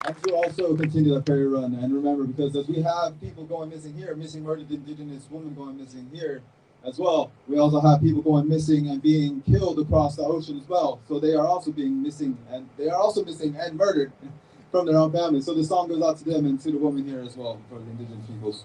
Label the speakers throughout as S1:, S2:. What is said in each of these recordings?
S1: As we also continue the prayer run, and remember, because as we have people going missing here, missing murdered indigenous women going missing here as well, we also have people going missing and being killed across the ocean as well. So they are also being missing, and they are also missing and murdered from their own families. So the song goes out to them and to the women here as well for the indigenous peoples.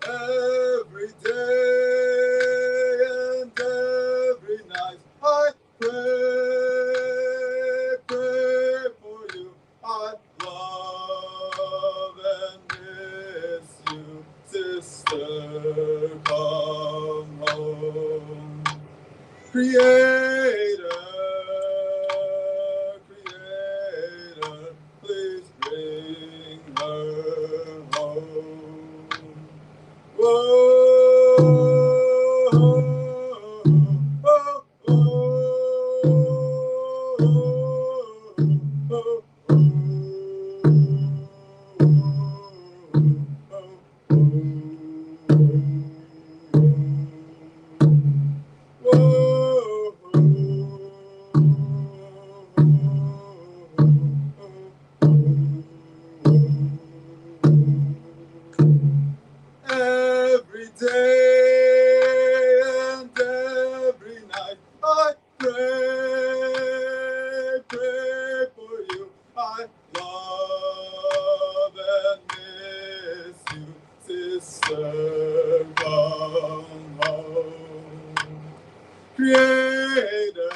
S1: Every day and every night I pray for you. I love and miss you, sister. Come home, Creator, Creator, please bring her home. Every day and every night I pray for you. I love and miss you, sister. Come home, Creator,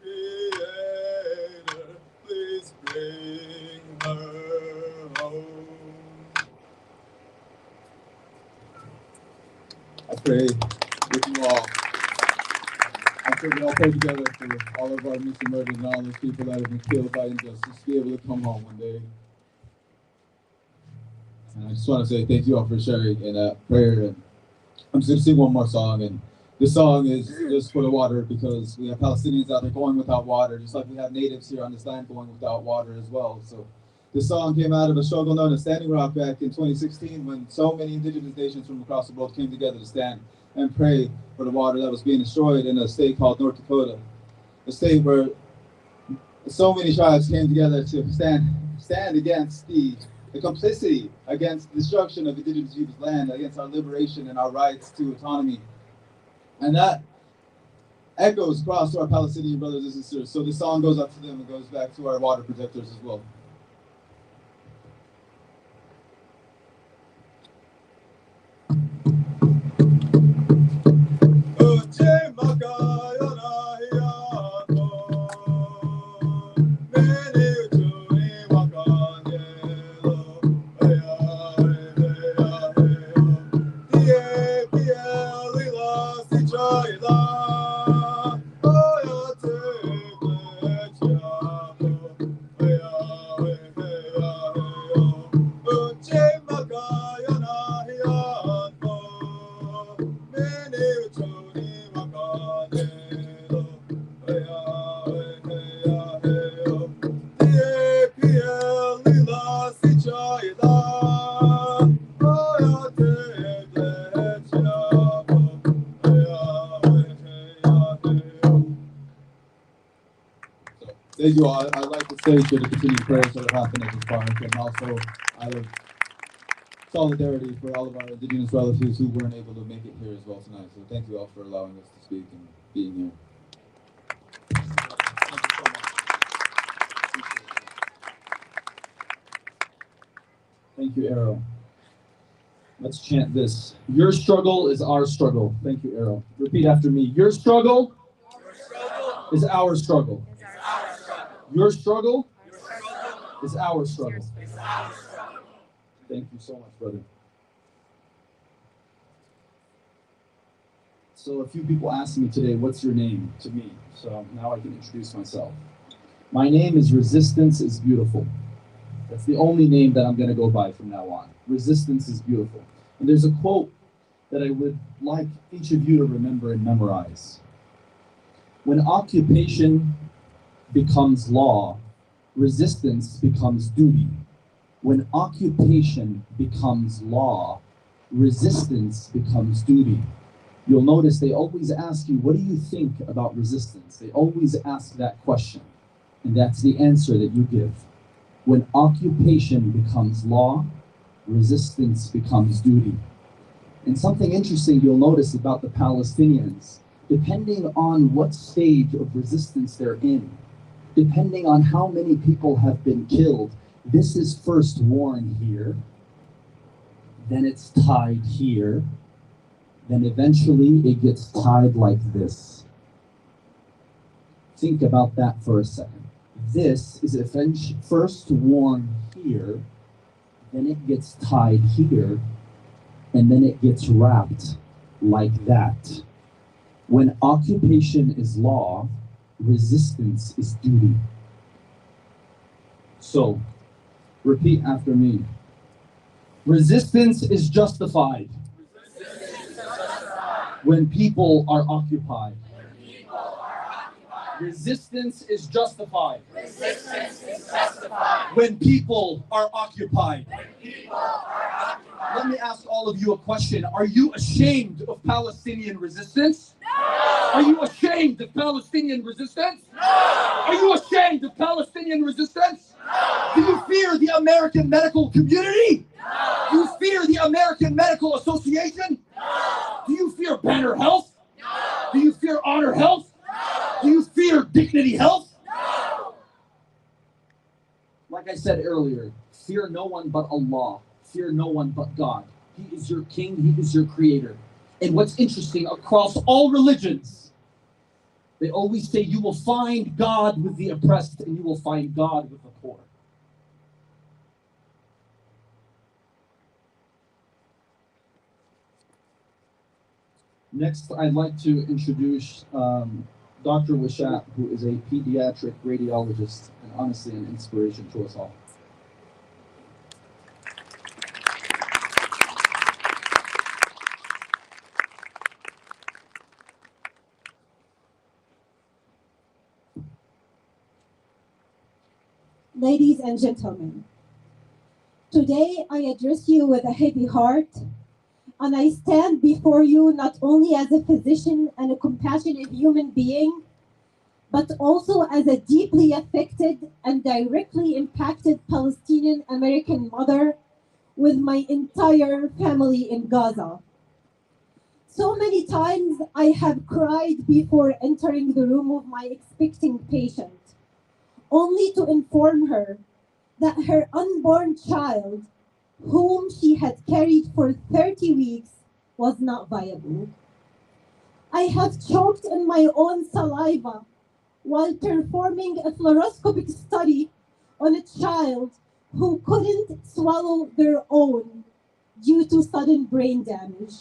S1: Creator, please bring her home. I pray with you all. I pray we all pray together for all of our missing murdered and all those people that have been killed by injustice to be able to come home one day. And I just want to say thank you all for sharing in that prayer. And I'm just going to sing one more song. And this song is just for the water because we have Palestinians out there going without water, just like we have natives here on this land going without water as well. So this song came out of a struggle known as Standing Rock back in 2016 when so many indigenous nations from across the world came together to stand and pray for the water that was being destroyed in a state called North Dakota, a state where so many tribes came together to stand against the complicity, against the destruction of indigenous people's land, against our liberation and our rights to autonomy. And that echoes across to our Palestinian brothers and sisters. So this song goes up to them and goes back to our water protectors as well. Thank you all. I'd like to say for the continued prayers that are happening at this park, and also out of solidarity for all of our indigenous relatives who weren't able to make it here as well tonight. So thank you all for allowing us to speak and being here. Thank you so much. Thank you, Arrow.
S2: Let's chant this. Your struggle is our struggle. Thank you, Arrow. Repeat after me. Your struggle is our struggle. Your struggle is our struggle. Thank you so much, brother. So a few people asked me today, what's your name to me? So now I can introduce myself. My name is Resistance is Beautiful. That's the only name that I'm going to go by from now on. Resistance is beautiful. And there's a quote that I would like each of you to remember and memorize. When occupation becomes law, resistance becomes duty. When occupation becomes law, resistance becomes duty. You'll notice they always ask you, what do you think about resistance? They always ask that question, and that's the answer that you give. When occupation becomes law, resistance becomes duty. And something interesting you'll notice about the Palestinians, depending on what stage of resistance they're in, depending on how many people have been killed, this is first worn here, then it's tied here, then eventually it gets tied like this. Think about that for a second. This is first worn here, then it gets tied here, and then it gets wrapped like that. When occupation is law, resistance is duty. So, repeat after me. Resistance is justified when people are occupied. Resistance is justified when people are occupied. Let me ask all of you a question. Are you ashamed of Palestinian resistance? No! Are you ashamed of Palestinian resistance? No! Are you ashamed of Palestinian resistance? No! Do you fear the American medical community? No! Do you fear the American Medical Association? No! Do you fear Banner Health? No! Do you fear Honor Health? No! Do you fear Dignity Health? No! Like I said earlier, fear no one but Allah. Fear no one but God. He is your king, he is your creator. And what's interesting, across all religions, they always say you will find God with the oppressed and you will find God with the poor. Next, I'd like to introduce Dr. Wishat, who is a pediatric radiologist and honestly an inspiration to us all.
S3: Ladies and gentlemen, today I address you with a heavy heart, and I stand before you not only as a physician and a compassionate human being, but also as a deeply affected and directly impacted Palestinian American mother with my entire family in Gaza. So many times I have cried before entering the room of my expecting patient, only to inform her that her unborn child, whom she had carried for 30 weeks, was not viable. I have choked on my own saliva while performing a fluoroscopic study on a child who couldn't swallow their own due to sudden brain damage.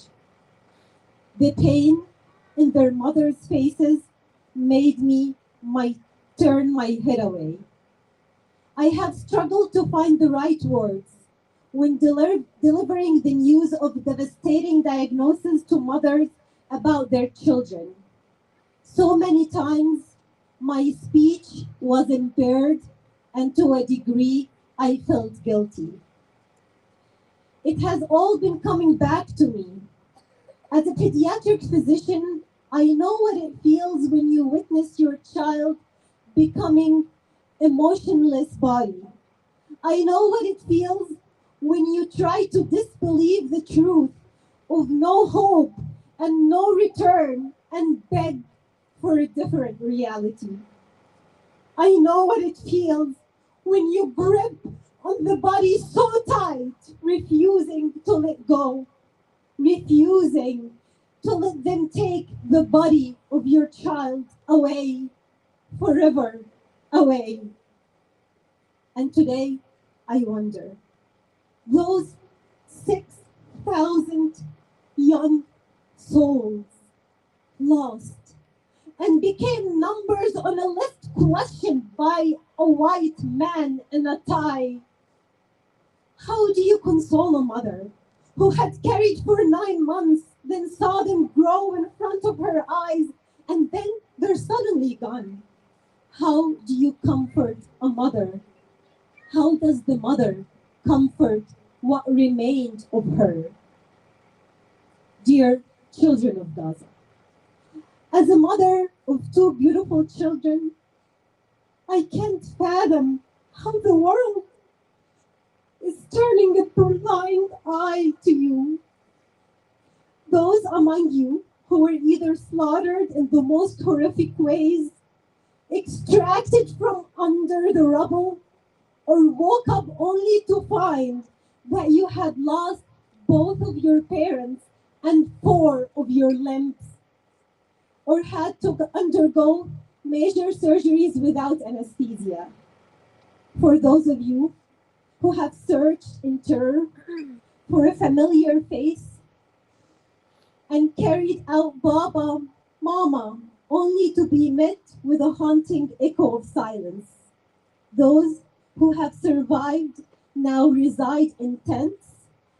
S3: The pain in their mother's faces made me turn my head away. I have struggled to find the right words when delivering the news of devastating diagnosis to mothers about their children. So many times, my speech was impaired, and to a degree, I felt guilty. It has all been coming back to me. As a pediatric physician, I know what it feels when you witness your child becoming emotionless body. I know what it feels when you try to disbelieve the truth of no hope and no return and beg for a different reality. I know what it feels when you grip on the body so tight, refusing to let go refusing to let them take the body of your child away, forever away. And today, I wonder, those 6,000 young souls lost and became numbers on a list questioned by a white man in a tie. How do you console a mother who had carried for 9 months, then saw them grow in front of her eyes, and then they're suddenly gone? How do you comfort a mother? How does the mother comfort what remained of her? Dear children of Gaza, as a mother of two beautiful children, I can't fathom how the world is turning a blind eye to you. Those among you who were either slaughtered in the most horrific ways, extracted from under the rubble, or woke up only to find that you had lost both of your parents and 4 of your limbs, or had to undergo major surgeries without anesthesia. For those of you who have searched in terror for a familiar face and carried out Baba, Mama, only to be met with a haunting echo of silence. Those who have survived now reside in tents,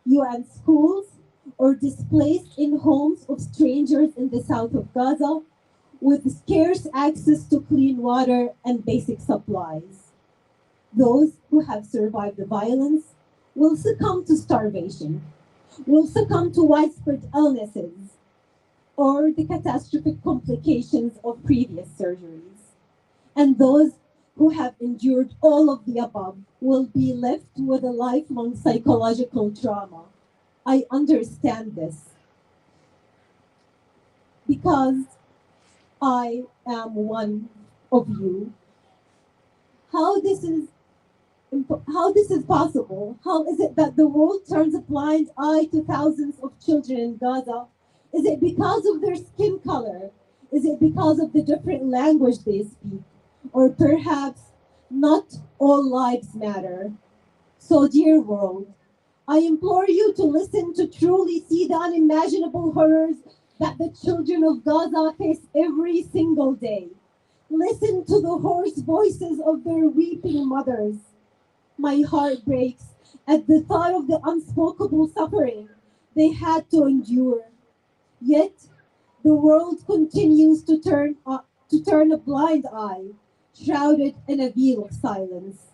S3: UN schools, or displaced in homes of strangers in the south of Gaza with scarce access to clean water and basic supplies. Those who have survived the violence will succumb to starvation, will succumb to widespread illnesses, or the catastrophic complications of previous surgeries. And those who have endured all of the above will be left with a lifelong psychological trauma. I understand this because I am one of you. How this is possible? How is it that the world turns a blind eye to thousands of children in Gaza? Is it because of their skin color? Is it because of the different language they speak? Or perhaps not all lives matter? So, dear world, I implore you to listen to truly see the unimaginable horrors that the children of Gaza face every single day. Listen to the hoarse voices of their weeping mothers. My heart breaks at the thought of the unspeakable suffering they had to endure. Yet, the world continues to turn a blind eye, shrouded in a veil of silence.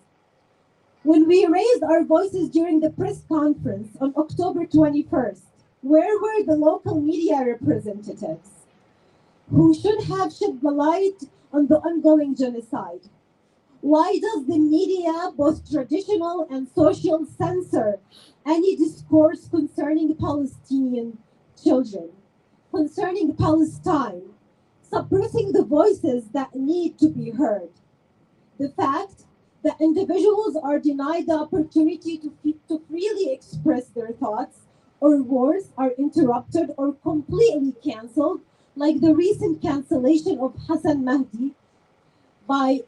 S3: When we raised our voices during the press conference on October 21st, where were the local media representatives who should have shed the light on the ongoing genocide? Why does the media, both traditional and social, censor any discourse concerning Palestinian children, concerning Palestine, suppressing the voices that need to be heard? The fact that individuals are denied the opportunity to freely express their thoughts, or worse, are interrupted or completely canceled, like the recent cancellation of Hassan Mahdi by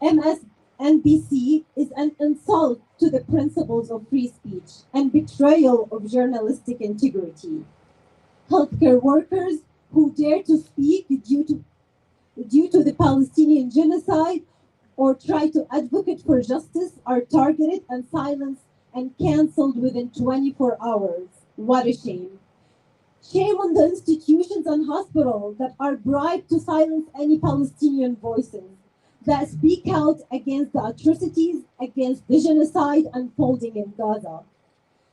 S3: MSNBC, is an insult to the principles of free speech and betrayal of journalistic integrity. Healthcare workers who dare to speak due to the Palestinian genocide or try to advocate for justice are targeted and silenced and canceled within 24 hours. What a shame. Shame on the institutions and hospitals that are bribed to silence any Palestinian voices that speak out against the atrocities, against the genocide unfolding in Gaza.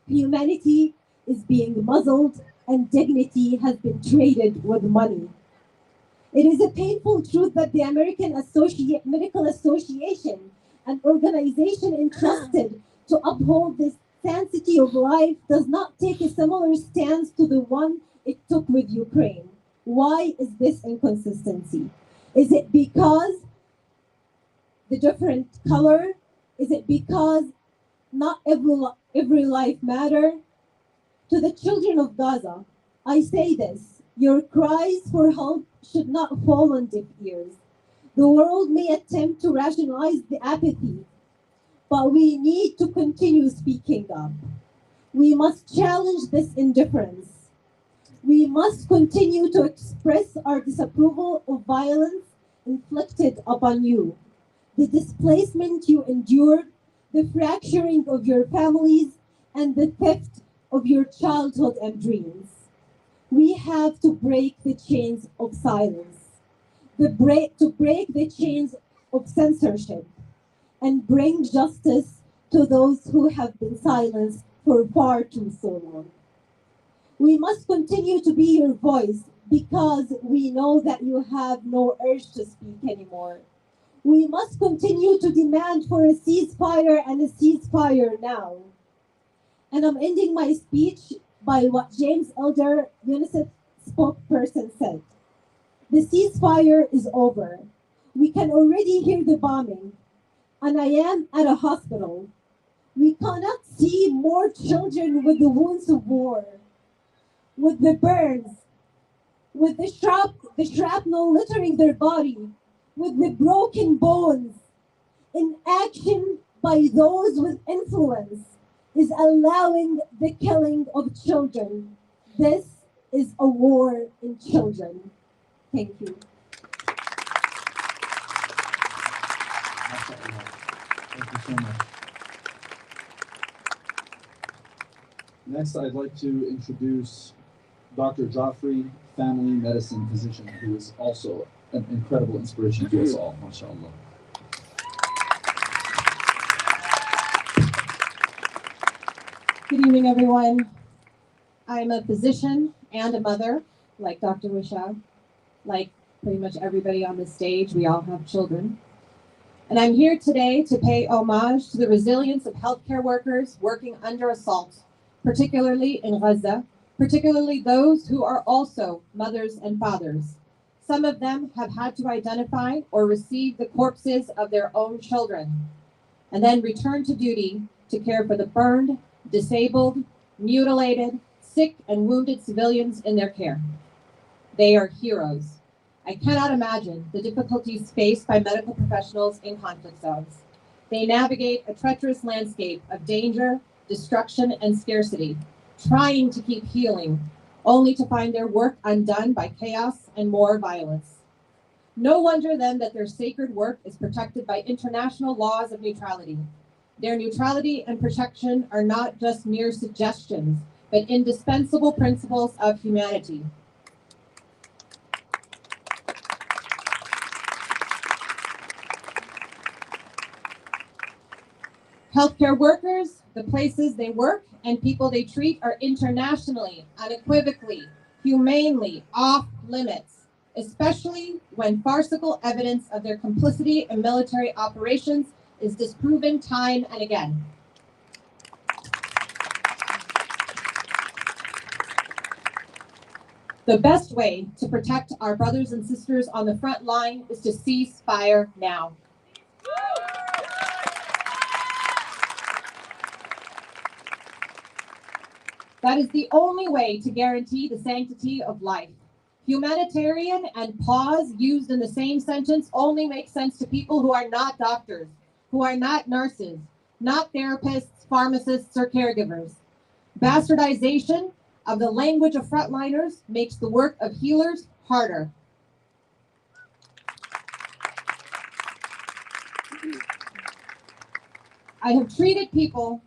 S3: Humanity is being muzzled and dignity has been traded with money. It is a painful truth that the American Medical Association, an organization entrusted to uphold the sanctity of life, does not take a similar stance to the one it took with Ukraine. Why is this inconsistency? Is it because the different color? Is it because not every life matters? To the children of Gaza, I say this: your cries for help should not fall on deaf ears. The world may attempt to rationalize the apathy, but we need to continue speaking up. We must challenge this indifference. We must continue to express our disapproval of violence inflicted upon you, the displacement you endured, the fracturing of your families, and the theft of your childhood and dreams. We have to break the chains of silence, to break the chains of censorship, and bring justice to those who have been silenced for far too so long. We must continue to be your voice because we know that you have no urge to speak anymore. We must continue to demand for a ceasefire and a ceasefire now. And I'm ending my speech by what James Elder, UNICEF spokesperson, said. The ceasefire is over. We can already hear the bombing, and I am at a hospital. We cannot see more children with the wounds of war, with the burns, with the shrapnel littering their body, with the broken bones. Inaction by those with influence is allowing the killing of children. This is a war in children. Thank you.
S2: Thank you so much. Next, I'd like to introduce Dr. Joffrey, family medicine physician, who is also an incredible inspiration to us all, mashallah.
S4: Good evening, everyone. I'm a physician and a mother, like Dr. Wishab. Like pretty much everybody on this stage, we all have children. And I'm here today to pay homage to the resilience of healthcare workers working under assault, particularly in Gaza, particularly those who are also mothers and fathers. Some of them have had to identify or receive the corpses of their own children, and then return to duty to care for the burned, disabled, mutilated, sick, and wounded civilians in their care. They are heroes. I cannot imagine the difficulties faced by medical professionals in conflict zones. They navigate a treacherous landscape of danger, destruction, and scarcity, trying to keep healing, only to find their work undone by chaos and more violence. No wonder then that their sacred work is protected by international laws of neutrality. Their neutrality and protection are not just mere suggestions, but indispensable principles of humanity. Healthcare workers, the places they work, and people they treat are internationally, unequivocally, humanely off limits, especially when farcical evidence of their complicity in military operations is disproven time and again. The best way to protect our brothers and sisters on the front line is to cease fire now. That is the only way to guarantee the sanctity of life. Humanitarian and pause used in the same sentence only make sense to people who are not doctors, who are not nurses, not therapists, pharmacists, or caregivers. Bastardization of the language of frontliners makes the work of healers harder. I have treated people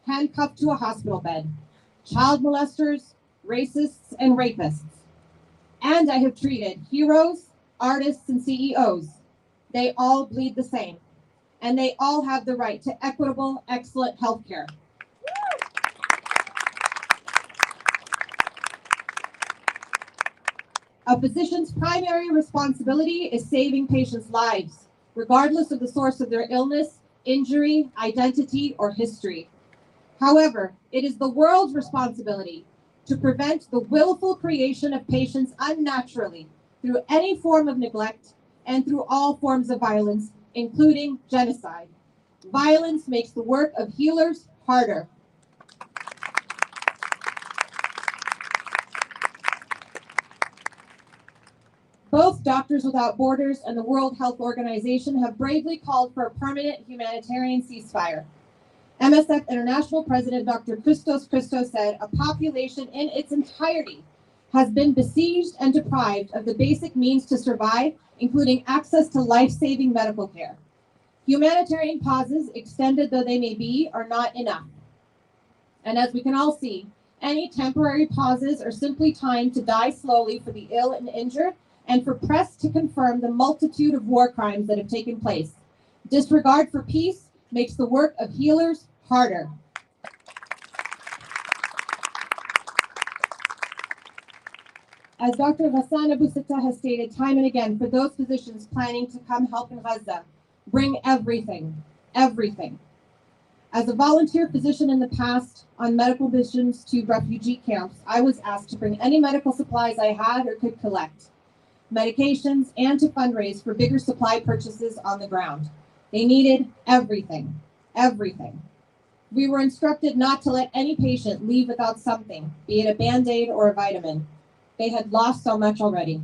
S4: handcuffed to a hospital bed, child molesters, racists, and rapists. And I have treated heroes, artists, and CEOs. They all bleed the same, and they all have the right to equitable, excellent health care. A physician's primary responsibility is saving patients' lives, regardless of the source of their illness, injury, identity, or history. However, it is the world's responsibility to prevent the willful creation of patients unnaturally through any form of neglect and through all forms of violence, including genocide. Violence makes the work of healers harder. Both Doctors Without Borders and the World Health Organization have bravely called for a permanent humanitarian ceasefire. MSF International President Dr. Christos Christos said a population in its entirety has been besieged and deprived of the basic means to survive, including access to life-saving medical care. Humanitarian pauses, extended though they may be, are not enough. And as we can all see, any temporary pauses are simply time to die slowly for the ill and injured, and for press to confirm the multitude of war crimes that have taken place. Disregard for peace makes the work of healers harder. As Dr. Ghassan Abu Sittah has stated time and again, for those physicians planning to come help in Gaza, bring everything, everything. As a volunteer physician in the past on medical missions to refugee camps, I was asked to bring any medical supplies I had or could collect, medications, and to fundraise for bigger supply purchases on the ground. They needed everything, everything. We were instructed not to let any patient leave without something, be it a Band-Aid or a vitamin. They had lost so much already.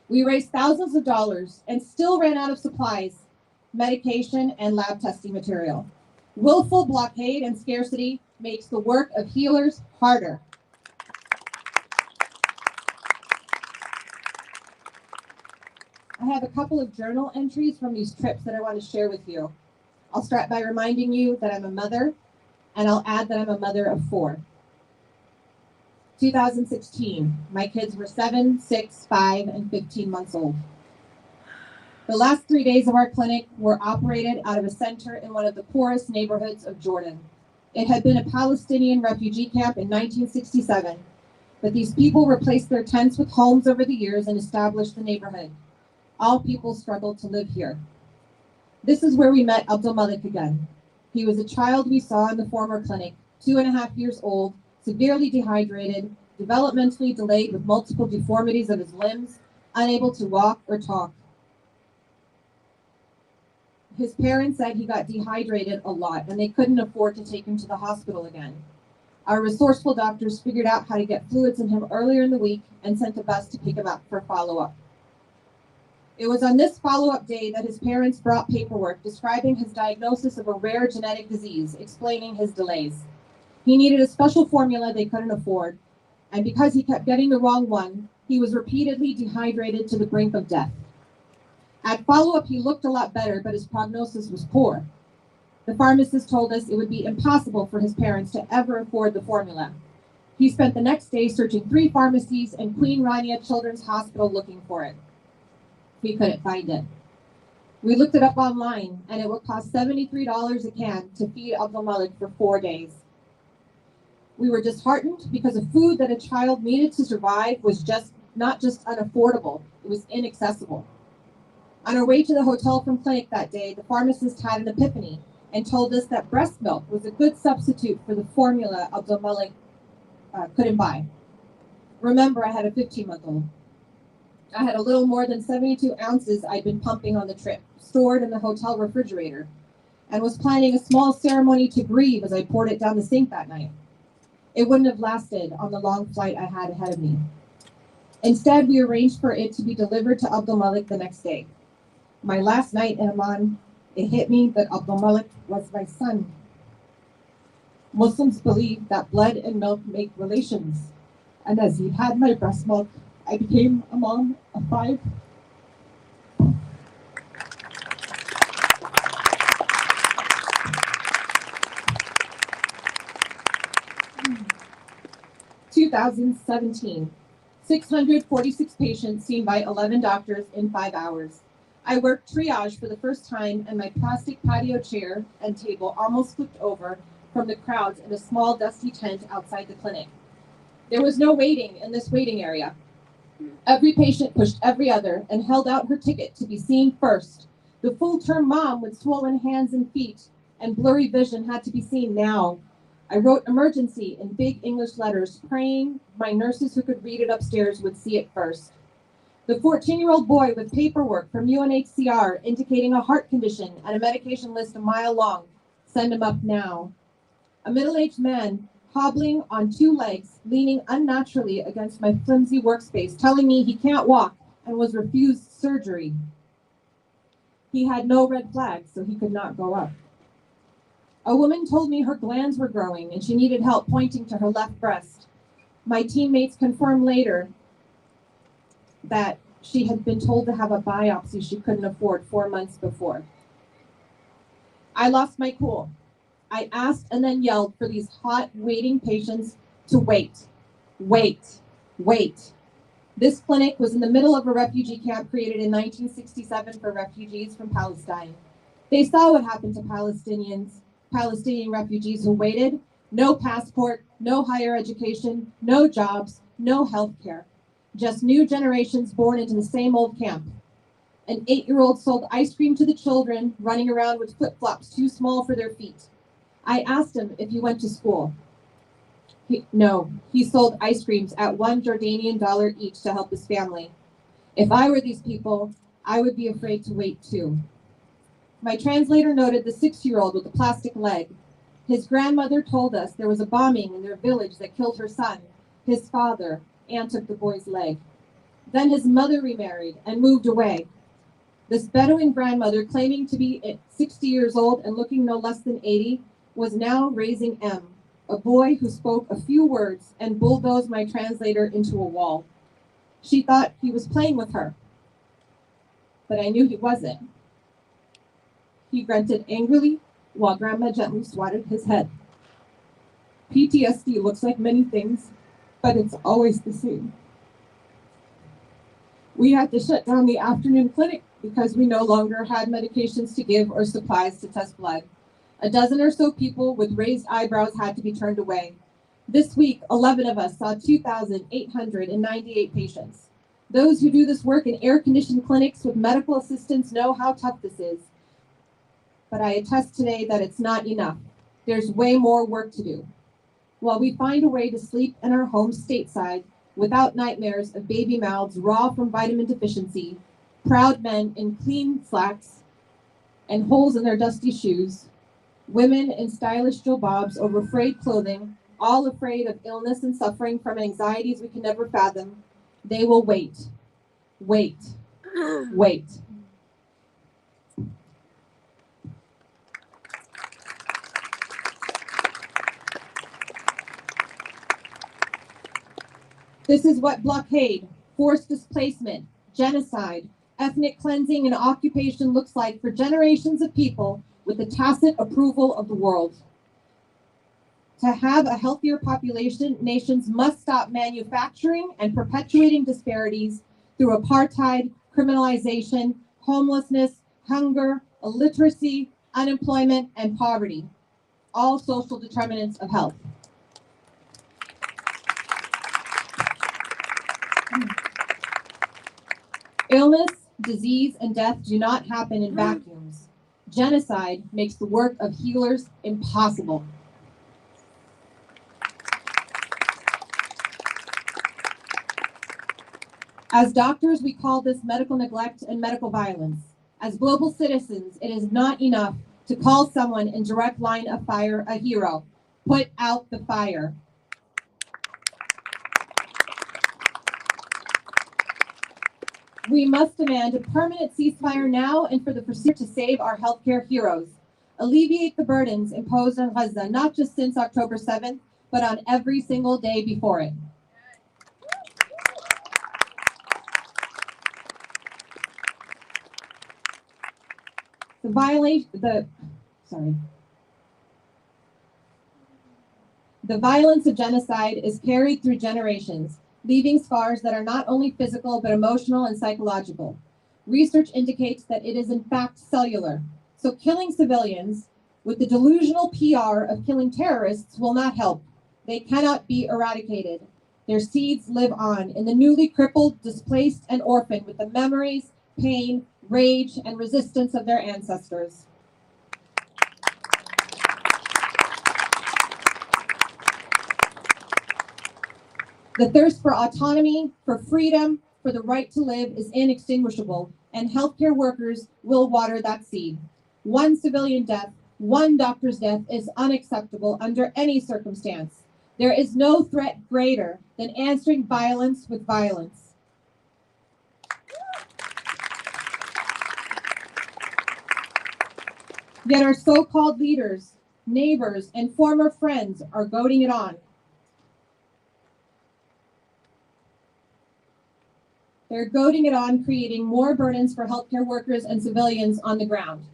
S4: We raised thousands of dollars and still ran out of supplies, medication, and lab testing material. Willful blockade and scarcity makes the work of healers harder. I have a couple of journal entries from these trips that I want to share with you. I'll start by reminding you that I'm a mother, and I'll add that I'm a mother of 4. 2016, my kids were 7, 6, 5, and 15 months old. The last 3 days of our clinic were operated out of a center in one of the poorest neighborhoods of Jordan. It had been a Palestinian refugee camp in 1967, but these people replaced their tents with homes over the years and established the neighborhood. All people struggled to live here. This is where we met Abdul Malik again. He was a child we saw in the former clinic, 2.5 years old, severely dehydrated, developmentally delayed with multiple deformities of his limbs, unable to walk or talk. His parents said he got dehydrated a lot and they couldn't afford to take him to the hospital again. Our resourceful doctors figured out how to get fluids in him earlier in the week and sent a bus to pick him up for follow-up. It was on this follow-up day that his parents brought paperwork describing his diagnosis of a rare genetic disease, explaining his delays. He needed a special formula they couldn't afford, and because he kept getting the wrong one, he was repeatedly dehydrated to the brink of death. At follow-up, he looked a lot better, but his prognosis was poor. The pharmacist told us it would be impossible for his parents to ever afford the formula. He spent the next day searching 3 pharmacies and Queen Rania Children's Hospital looking for it. We couldn't find it. We looked it up online, and it would cost $73 a can to feed Abdul Malik for 4 days. We were disheartened because the food that a child needed to survive was not just unaffordable, it was inaccessible. On our way to the hotel from clinic that day, the pharmacist had an epiphany and told us that breast milk was a good substitute for the formula Abdul Malik couldn't buy. Remember, I had a 15-month-old. I had a little more than 72 ounces I'd been pumping on the trip, stored in the hotel refrigerator, and was planning a small ceremony to grieve as I poured it down the sink that night. It wouldn't have lasted on the long flight I had ahead of me. Instead, we arranged for it to be delivered to Abdul Malik the next day. My last night in Amman, it hit me that Abdul Malik was my son. Muslims believe that blood and milk make relations, and as he had my breast milk, I became a mom of 5. In 2017, 646 patients seen by 11 doctors in 5 hours. I worked triage for the first time, and my plastic patio chair and table almost flipped over from the crowds in a small dusty tent outside the clinic. There was no waiting in this waiting area. Every patient pushed every other and held out her ticket to be seen first. The full-term mom with swollen hands and feet and blurry vision had to be seen now. I wrote emergency in big English letters, praying my nurses who could read it upstairs would see it first. The 14-year-old boy with paperwork from UNHCR indicating a heart condition and a medication list a mile long. Send him up now. A middle-aged man hobbling on 2 legs, leaning unnaturally against my flimsy workspace, telling me he can't walk and was refused surgery. He had no red flags, so he could not go up. A woman told me her glands were growing and she needed help pointing to her left breast. My teammates confirmed later that she had been told to have a biopsy she couldn't afford 4 months before. I lost my cool. I asked and then yelled for these hot, waiting patients to wait, wait, wait. This clinic was in the middle of a refugee camp created in 1967 for refugees from Palestine. They saw what happened to Palestinian refugees who waited. No passport, no higher education, no jobs, no health care. Just new generations born into the same old camp. An 8-year-old sold ice cream to the children, running around with flip-flops too small for their feet. I asked him if he went to school. No, he sold ice creams at $1 Jordanian each to help his family. If I were these people, I would be afraid to wait too. My translator noted the 6-year-old with the plastic leg. His grandmother told us there was a bombing in their village that killed her son, his father, and took the boy's leg. Then his mother remarried and moved away. This Bedouin grandmother, claiming to be 60 years old and looking no less than 80, was now raising M, a boy who spoke a few words and bulldozed my translator into a wall. She thought he was playing with her, but I knew he wasn't. He grunted angrily while Grandma gently swatted his head. PTSD looks like many things, but it's always the same. We had to shut down the afternoon clinic because we no longer had medications to give or supplies to test blood. A dozen or so people with raised eyebrows had to be turned away. This week, 11 of us saw 2,898 patients. Those who do this work in air-conditioned clinics with medical assistants know how tough this is. But I attest today that it's not enough. There's way more work to do. While we find a way to sleep in our homes stateside without nightmares of baby mouths raw from vitamin deficiency, proud men in clean slacks and holes in their dusty shoes, women in stylish jilbabs over frayed clothing, all afraid of illness and suffering from anxieties we can never fathom, they will wait, wait, wait. This is what blockade, forced displacement, genocide, ethnic cleansing, and occupation looks like for generations of people with the tacit approval of the world. To have a healthier population, nations must stop manufacturing and perpetuating disparities through apartheid, criminalization, homelessness, hunger, illiteracy, unemployment, and poverty, all social determinants of health. Illness, disease, and death do not happen in vacuums. Genocide makes the work of healers impossible. As doctors, we call this medical neglect and medical violence. As global citizens, it is not enough to call someone in direct line of fire a hero. Put out the fire. We must demand a permanent ceasefire now and for the pursuit to save our healthcare heroes. Alleviate the burdens imposed on Gaza, not just since October 7th, but on every single day before it. The violence of genocide is carried through generations, leaving scars that are not only physical, but emotional and psychological. Research indicates that it is in fact cellular. So killing civilians with the delusional PR of killing terrorists will not help. They cannot be eradicated. Their seeds live on in the newly crippled, displaced, and orphaned with the memories, pain, rage, and resistance of their ancestors. The thirst for autonomy, for freedom, for the right to live is inextinguishable, and healthcare workers will water that seed. One civilian death, one doctor's death is unacceptable under any circumstance. There is no threat greater than answering violence with violence. Yet our so-called leaders, neighbors, and former friends are goading it on. They're goading it on, creating more burdens for healthcare workers and civilians on the ground.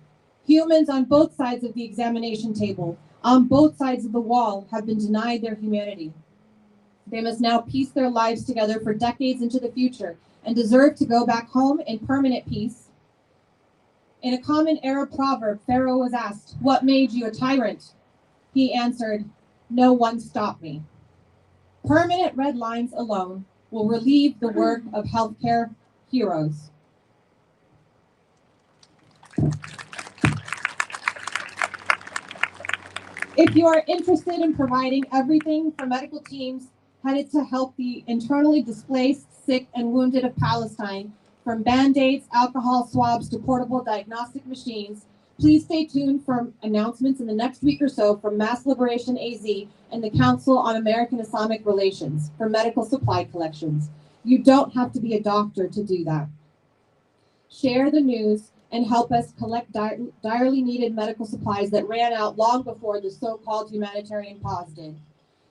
S4: Humans on both sides of the examination table, on both sides of the wall, have been denied their humanity. They must now piece their lives together for decades into the future and deserve to go back home in permanent peace. In a common Arab proverb, Pharaoh was asked, "What made you a tyrant?" He answered, "No one stopped me." Permanent red lines alone will relieve the work of healthcare heroes. If you are interested in providing everything for medical teams headed to help the internally displaced, sick, and wounded of Palestine, from Band-Aids, alcohol swabs, to portable diagnostic machines, please stay tuned for announcements in the next week or so from Mass Liberation AZ and the Council on American Islamic Relations for medical supply collections. You don't have to be a doctor to do that. Share the news and help us collect direly needed medical supplies that ran out long before the so-called humanitarian pause did.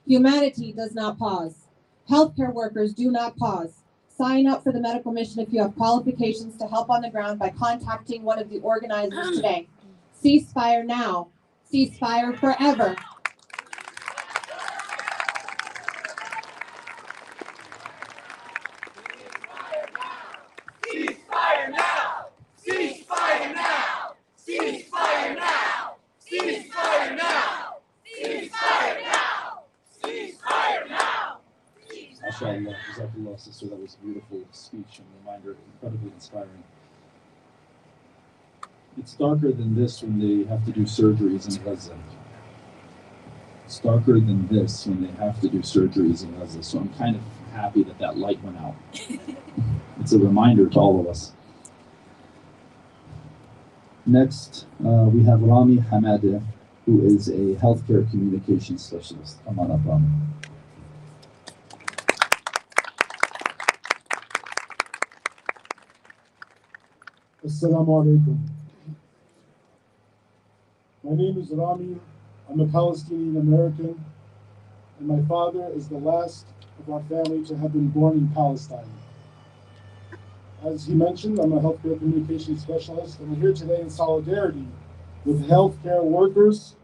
S4: Humanity does not pause. Healthcare workers do not pause. Sign up for the medical mission if you have qualifications to help on the ground by contacting one of the organizers today. Ceasefire now. Ceasefire forever.
S5: Ceasefire now! Ceasefire now! Ceasefire now! Ceasefire now! Ceasefire now! Ceasefire now!
S2: MashaAllah, Jazakallah, sister. That was a beautiful speech and reminder, incredibly inspiring. It's darker than this when they have to do surgeries in Gaza. It's darker than this when they have to do surgeries in Gaza. So I'm kind of happy that that light went out. It's a reminder to all of us. Next, we have Rami Hamade, who is a healthcare communications specialist. Come on up, Rami.
S6: Assalamu alaikum. My name is Rami. I'm a Palestinian American, and my father is the last of our family to have been born in Palestine. As he mentioned, I'm a healthcare communications specialist, and I'm here today in solidarity with healthcare workers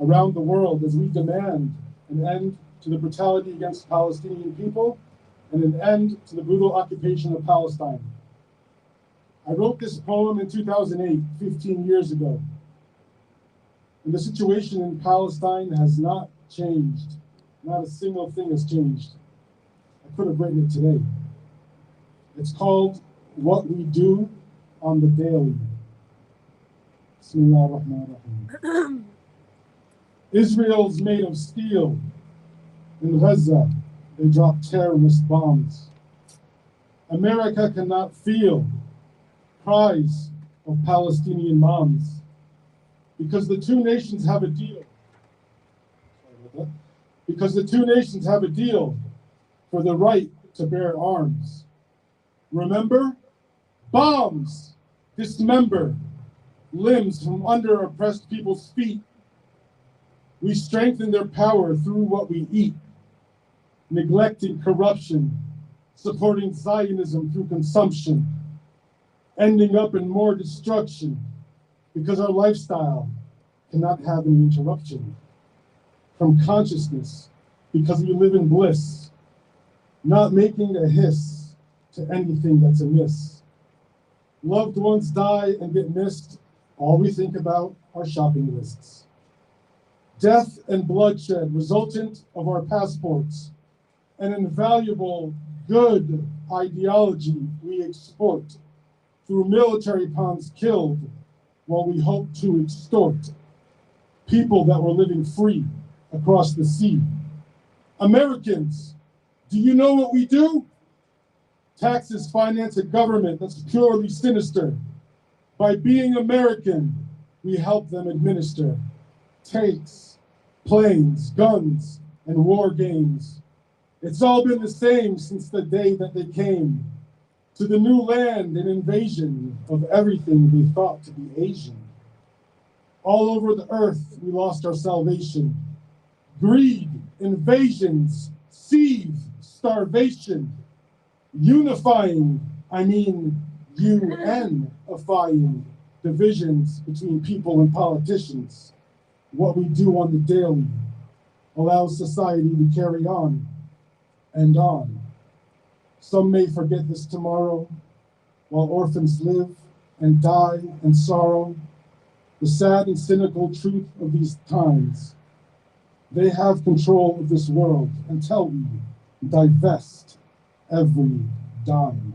S6: around the world as we demand an end to the brutality against Palestinian people and an end to the brutal occupation of Palestine. I wrote this poem in 2008, 15 years ago. And the situation in Palestine has not changed. Not a single thing has changed. I could have written it today. It's called What We Do on the Daily. Bismillah ar-Rahman ar-Rahim. Israel's made of steel. In Gaza, they drop terrorist bombs. America cannot feel cries of Palestinian moms because the two nations have a deal. Because the two nations have a deal for the right to bear arms. Remember? Bombs dismember limbs from under oppressed people's feet. We strengthen their power through what we eat, neglecting corruption, supporting Zionism through consumption, ending up in more destruction because our lifestyle cannot have any interruption from consciousness because we live in bliss, not making a hiss to anything that's amiss. Loved ones die and get missed. All we think about are shopping lists. Death and bloodshed resultant of our passports, an invaluable good ideology we export through military pawns killed while we hope to extort people that were living free across the sea. Americans, do you know what we do? Taxes finance a government that's purely sinister. By being American, we help them administer tanks, planes, guns, and war games. It's all been the same since the day that they came to the new land, an invasion of everything they thought to be Asian. All over the earth, we lost our salvation. Greed, invasions, siege, starvation. Unifying, unifying divisions between people and politicians. What we do on the daily allows society to carry on and on. Some may forget this tomorrow, while orphans live and die in sorrow. The sad and cynical truth of these times, they have control of this world until we divest every dime.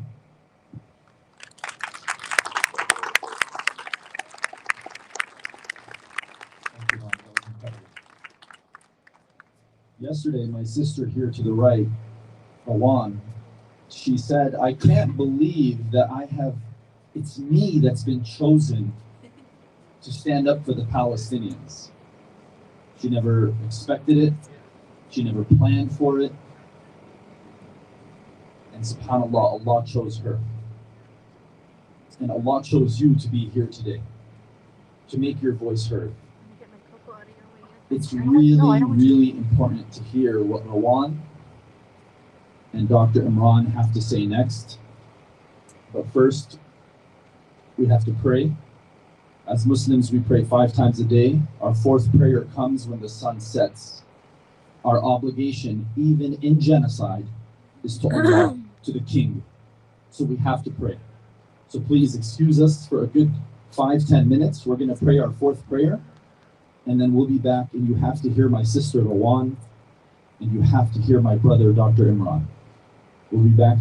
S2: Yesterday, my sister here to the right, Awan, she said, I can't believe that it's me that's been chosen to stand up for the Palestinians. She never expected it. She never planned for it. And subhanAllah, Allah chose her. And Allah chose you to be here today, to make your voice heard. It's really, really important to hear what Rawan and Dr. Imran have to say next. But first, we have to pray. As Muslims, we pray 5 times a day. Our 4th prayer comes when the sun sets. Our obligation, even in genocide, is to Allah, to the King. So we have to pray. So please excuse us for a good 5-10 minutes. We're going to pray our 4th prayer, and then we'll be back, and you have to hear my sister Rawan, and you have to hear my brother Dr. Imran. We'll be back.